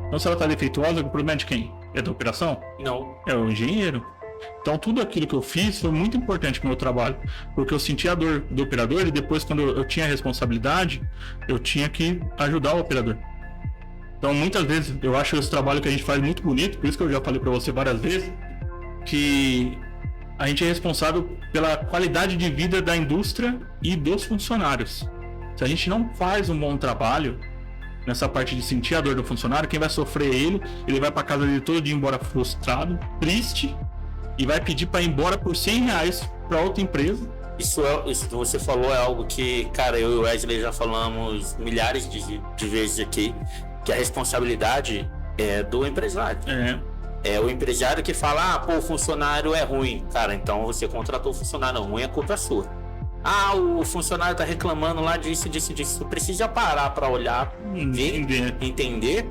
Então se ela está defeituosa, o problema é de quem? É da operação? Não. É o engenheiro. Então tudo aquilo que eu fiz foi muito importante pro meu trabalho, porque eu senti a dor do operador e depois quando eu tinha a responsabilidade, eu tinha que ajudar o operador. Então muitas vezes eu acho esse trabalho que a gente faz muito bonito, por isso que eu já falei para você várias vezes, que a gente é responsável pela qualidade de vida da indústria e dos funcionários. Se a gente não faz um bom trabalho nessa parte de sentir a dor do funcionário, quem vai sofrer é ele vai para casa dele todo dia embora frustrado, triste, e vai pedir para ir embora por R$100 para outra empresa. Isso que você falou é algo que, cara, eu e o Wesley já falamos milhares de vezes aqui, que a responsabilidade é do empresário. É o empresário que fala, o funcionário é ruim. Cara, então você contratou o funcionário ruim, a culpa é sua. O funcionário tá reclamando lá disso. Você precisa parar para olhar, entender.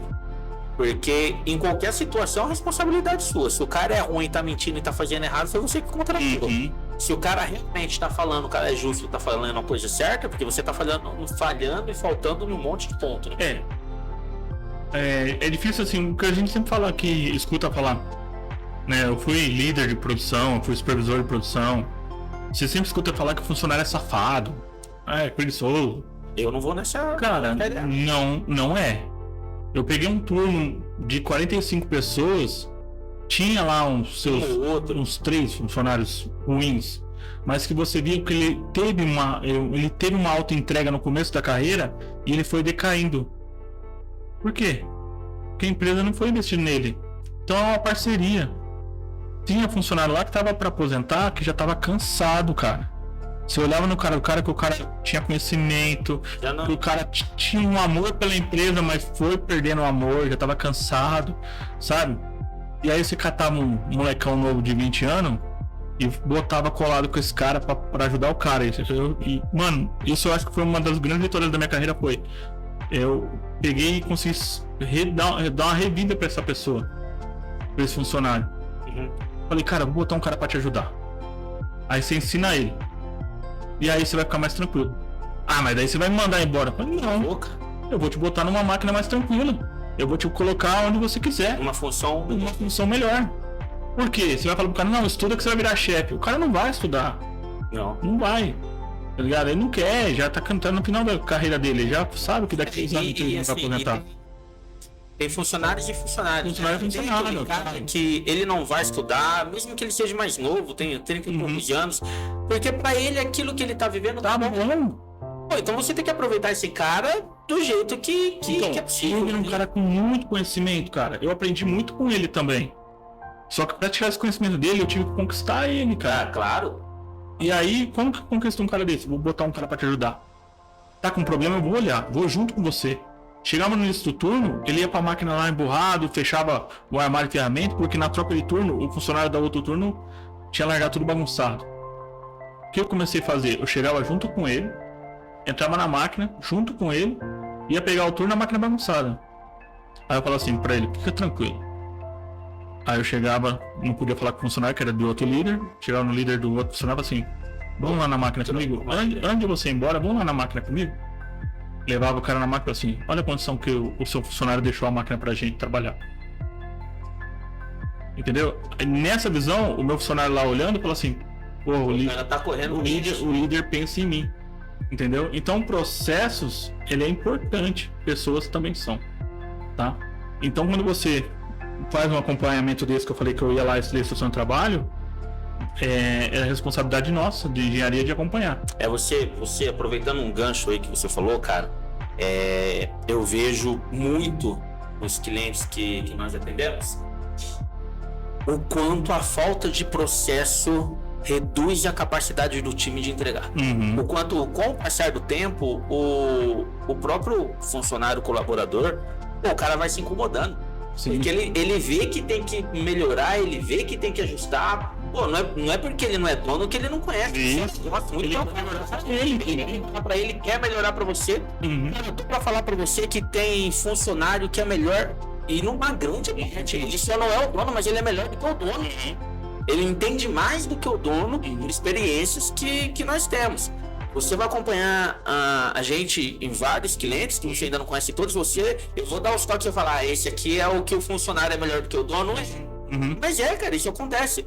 Porque em qualquer situação a responsabilidade é sua. Se o cara é ruim, tá mentindo e tá fazendo errado, foi você que contratou. Se o cara realmente tá falando, o cara é justo, tá falando a coisa certa, porque você tá falhando e faltando num monte de ponto, né? É difícil assim, o que a gente sempre fala aqui, escuta falar, né? Eu fui líder de produção, fui supervisor de produção. Você sempre escuta falar que o funcionário é safado, preguiçoso. Eu não vou nessa... Cara, não é. Eu peguei um turno de 45 pessoas, tinha lá uns 3 funcionários ruins, mas que você via que ele teve uma alta entrega no começo da carreira e ele foi decaindo. Por quê? Porque a empresa não foi investindo nele. Então é uma parceria. Tinha funcionário lá que estava para aposentar, que já estava cansado, cara. Você olhava no cara, que o cara tinha conhecimento, que o cara tinha um amor pela empresa, mas foi perdendo o amor, já tava cansado, sabe? E aí você catava um molecão novo de 20 anos e botava colado com esse cara pra ajudar o cara. Mano, isso eu acho que foi uma das grandes vitórias da minha carreira, foi eu peguei e consegui dar uma revida pra essa pessoa, pra esse funcionário. Falei, cara, vou botar um cara pra te ajudar. Aí você ensina ele. E aí você vai ficar mais tranquilo. Ah, mas daí você vai me mandar embora. Eu falei, não, Boca. eu vou te botar numa máquina mais tranquila. Eu vou te colocar onde você quiser. Uma função. Uma função melhor. Por quê? Você vai falar pro cara, não, estuda que você vai virar chefe. O cara não vai estudar. Não. Não vai. Tá ligado? Ele não quer, já tá cantando no final da carreira dele. Ele já sabe que daqui a 10 anos ele vai aposentar. Tem funcionários e funcionários. Funcionário e funcionário, Tem aquele cara que ele não vai estudar, mesmo que ele seja mais novo, tem 30 e poucos anos, porque pra ele aquilo que ele tá vivendo Tá bom. Pô, então você tem que aproveitar esse cara do jeito que é possível. Ele é um cara com muito conhecimento, cara. Eu aprendi muito com ele também. Só que pra tirar esse conhecimento dele, eu tive que conquistar ele, cara. Ah, claro. E aí, como que conquista um cara desse? Vou botar um cara pra te ajudar. Tá com problema, eu vou olhar, vou junto com você. Chegava no início do turno, ele ia pra máquina lá emburrado, fechava o armário de ferramenta, porque na troca de turno, o funcionário da outro turno tinha largado tudo bagunçado. O que eu comecei a fazer? Eu chegava junto com ele, entrava na máquina, junto com ele, ia pegar o turno na máquina bagunçada. Aí eu falava assim pra ele, fica tranquilo. Aí eu chegava, não podia falar com o funcionário, que era do outro líder, chegava no líder do outro funcionário assim, vamos lá na máquina comigo? Antes de você ir embora, vamos lá na máquina comigo? Levava o cara na máquina assim, olha a condição que o seu funcionário deixou a máquina pra gente trabalhar. Entendeu? E nessa visão, o meu funcionário lá olhando, falou assim, pô, o líder, tá correndo o líder pensa em mim. Entendeu? Então processos, ele é importante, pessoas também são, tá? Então quando você faz um acompanhamento desse que eu falei que eu ia lá estudar instrução de trabalho, é a responsabilidade nossa de engenharia de acompanhar. Você aproveitando um gancho aí que você falou, cara, eu vejo muito nos clientes que nós atendemos o quanto a falta de processo reduz a capacidade do time de entregar. O quanto, com o passar do tempo, o próprio funcionário colaborador, o cara vai se incomodando. Sim. Porque ele vê que tem que melhorar, ele vê que tem que ajustar. Pô, não é porque ele não é dono que ele não conhece. Ele gosta muito pra melhorar pra ele, quer melhorar pra você. Cara, eu tô pra falar pra você que tem funcionário que é melhor, e numa grande parte, ele só não é o dono, mas ele é melhor do que o dono. Ele entende mais do que o dono por experiências que nós temos. Você vai acompanhar a gente em vários clientes que você ainda não conhece todos. Eu vou dar os toques e falar, esse aqui é o que o funcionário é melhor do que o dono. Mas cara, isso acontece.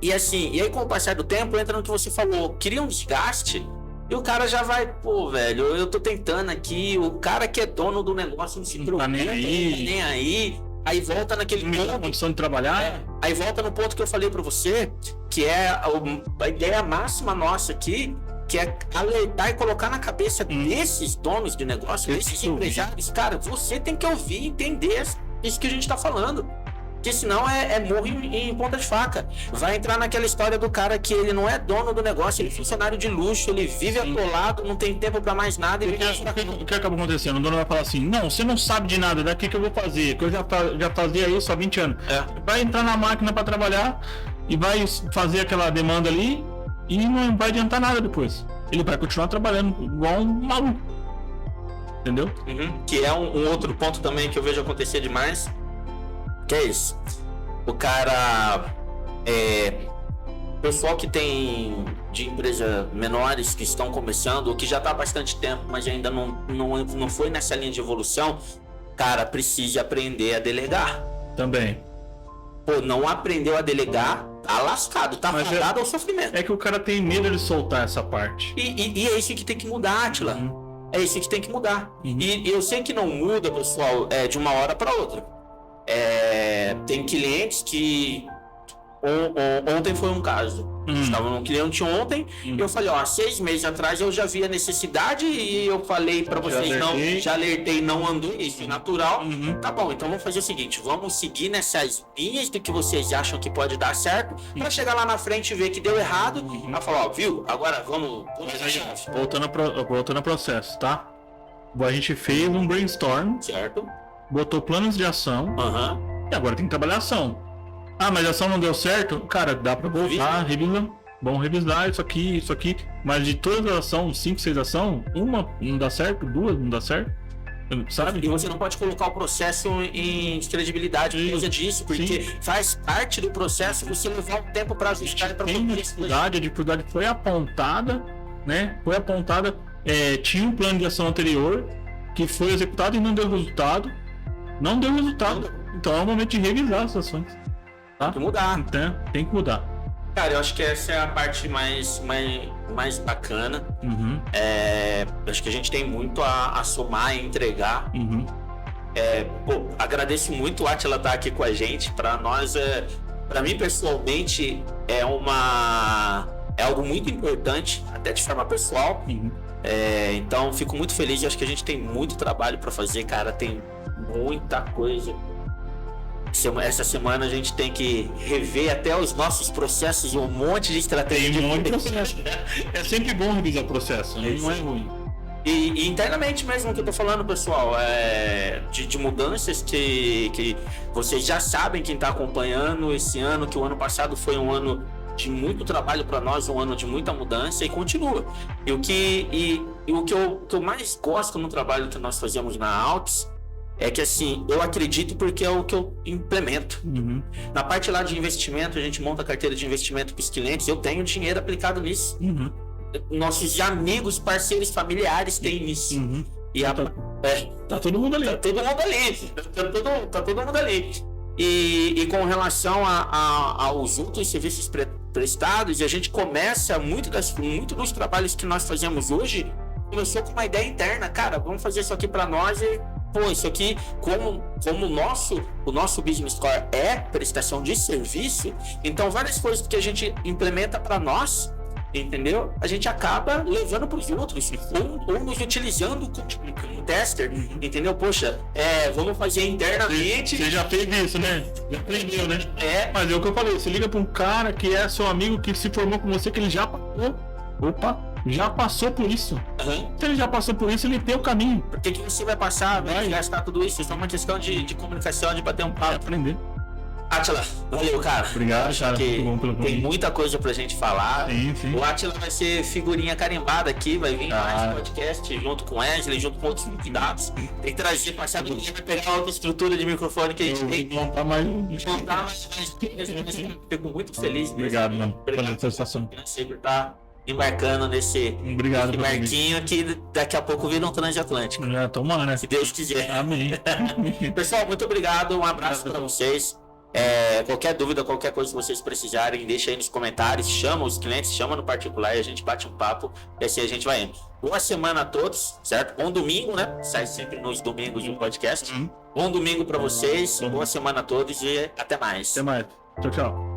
E assim, e aí com o passar do tempo, entra no que você falou, cria um desgaste e o cara já vai, pô, velho, eu tô tentando aqui, o cara que é dono do negócio não se preocupa, nem aí. Aí volta naquele ponto, condição de trabalhar. Aí volta no ponto que eu falei pra você, que é a ideia máxima nossa aqui, que é alertar e colocar na cabeça desses donos de negócio, desses empresários, cara, você tem que ouvir e entender isso que a gente tá falando. Porque senão é morro em ponta de faca. Vai entrar naquela história do cara que ele não é dono do negócio, ele é funcionário de luxo, ele vive atolado, não tem tempo pra mais nada. O que acaba acontecendo? O dono vai falar assim, não, você não sabe de nada, daqui que eu vou fazer, que eu já fazia isso há 20 anos. Vai entrar na máquina pra trabalhar e vai fazer aquela demanda ali e não vai adiantar nada depois. Ele vai continuar trabalhando igual um maluco. Entendeu? Que é um outro ponto também que eu vejo acontecer demais. Que é isso? O cara, pessoal que tem de empresas menores que estão começando, ou que já está há bastante tempo, mas ainda não foi nessa linha de evolução, cara, precisa aprender a delegar. Também. Pô, não aprendeu a delegar, tá lascado, tá fadado ao sofrimento. É que o cara tem medo de soltar essa parte. E é isso que tem que mudar, Atila. É isso que tem que mudar. E eu sei que não muda, pessoal, de uma hora para outra. Tem clientes que ontem foi um caso. Estava num cliente ontem e eu falei, 6 meses atrás eu já vi a necessidade e eu falei para vocês, já alertei, não andou, isso é natural. Tá bom, então vamos fazer o seguinte, vamos seguir nessas linhas do que vocês acham que pode dar certo, para chegar lá na frente e ver que deu errado, pra falar, viu, agora vamos voltando ao processo, tá? A gente fez um brainstorm, certo? Botou planos de ação e agora tem que trabalhar a ação. Mas a ação não deu certo? Cara, dá pra voltar, revisar. Vamos revisar isso aqui. Mas de todas as ações, 5, 6 ações, uma não dá certo, 2 não dá certo. Sabe? E você não pode colocar o processo em descredibilidade por causa disso, porque faz parte do processo você levar um tempo pra ajustar e pra a dificuldade foi apontada né? Foi apontada, tinha um plano de ação anterior que foi executado e não deu resultado. Não deu resultado. Então é o momento de revisar as ações. Tá? Tem que mudar. Então, tem que mudar. Cara, eu acho que essa é a parte mais bacana. Acho que a gente tem muito a somar e entregar. Agradeço muito o Átila estar aqui com a gente. Para nós, para mim pessoalmente, é algo muito importante, até de forma pessoal. Então, fico muito feliz. Acho que a gente tem muito trabalho para fazer, cara. Tem muita coisa. Essa semana a gente tem que rever até os nossos processos, um monte de estratégia. Tem um monte de processo. É sempre bom revisar o processo, não é ruim. E internamente mesmo que eu tô falando, pessoal, de mudanças que vocês já sabem, quem tá acompanhando esse ano, que o ano passado foi um ano de muito trabalho para nós, um ano de muita mudança, e continua. E o que eu mais gosto no trabalho que nós fazemos na Alks é que, assim, eu acredito porque é o que eu implemento. Na parte lá de investimento, a gente monta a carteira de investimento para os clientes, eu tenho dinheiro aplicado nisso. Nossos amigos, parceiros, familiares têm isso. E tá todo mundo ali. Tá todo mundo ali. E com relação aos outros serviços prestados, a gente começa muito dos trabalhos que nós fazemos hoje, começou com uma ideia interna. Cara, vamos fazer isso aqui para nós e isso aqui, como o nosso business core é prestação de serviço, então várias coisas que a gente implementa para nós, entendeu? A gente acaba levando para os outros, ou nos utilizando como tester, entendeu? Poxa, vamos fazer internamente. Você já fez isso, né? Já aprendeu, né? Mas é o que eu falei, você liga para um cara que é seu amigo, que se formou com você, que ele já passou. Já passou por isso. Se ele já passou por isso, ele tem o caminho. Por que você vai passar, vai gastar tudo isso? Isso é uma questão de comunicação, de bater um papo. Aprender. Átila, valeu, cara. Obrigado, cara. Muito bom pelo tem muita coisa pra gente falar. Sim. O Átila vai ser figurinha carimbada aqui, vai vir mais podcast junto com o Wesley, junto com outros convidados. Tem que trazer, passar do dia, vai pegar outra estrutura de microfone que a gente tem. Montar mais. Fico muito feliz. Obrigado, mano. Pela satisfação. Sempre tá embarcando nesse barquinho que daqui a pouco vira um transatlântico. Tomara, né? Se Deus quiser. Amém. Pessoal, muito obrigado. Um abraço para vocês. Qualquer dúvida, qualquer coisa que vocês precisarem, deixa aí nos comentários. Chama os clientes, chama no particular e a gente bate um papo. E assim a gente vai indo. Boa semana a todos, certo? Bom domingo, né? Sai sempre nos domingos de um podcast. Bom domingo para vocês. Boa semana a todos e até mais. Até mais. Tchau.